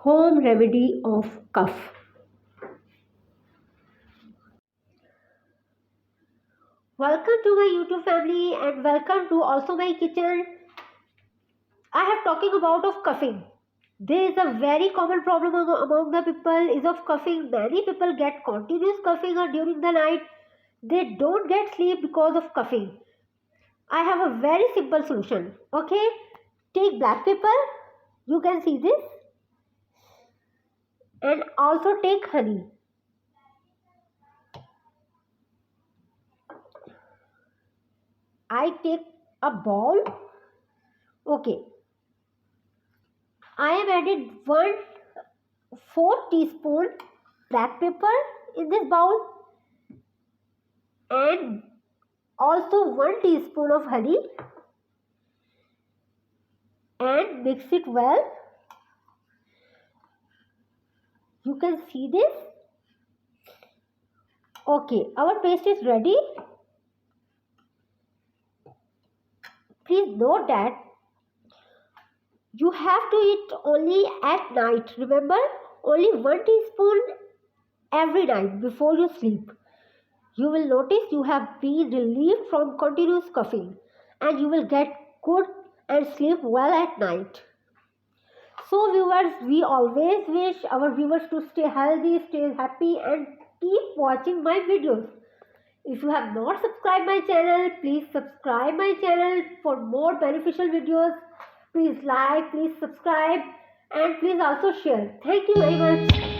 home remedy of cough. Welcome to my YouTube family and welcome to also my kitchen. I have talking about of coughing. There is a very common problem among the people is of coughing. Many people get continuous coughing or during the night. They don't get sleep because of coughing. I have a very simple solution. Okay, take black pepper. You can see this, and also take honey. I take a bowl. Okay, I am added 1/4 teaspoon black pepper in this bowl and also 1 teaspoon of honey and mix it well. You can see this. Okay, our paste is ready. Please note that you have to eat only at night. Remember, only 1 teaspoon every night before you sleep. You will notice you have been relieved from continuous coughing and you will get good and sleep well at night. So viewers, we always wish our viewers to stay healthy, stay happy and keep watching my videos. If you have not subscribed my channel, please subscribe my channel for more beneficial videos. Please like, please subscribe and please also share. Thank you very much.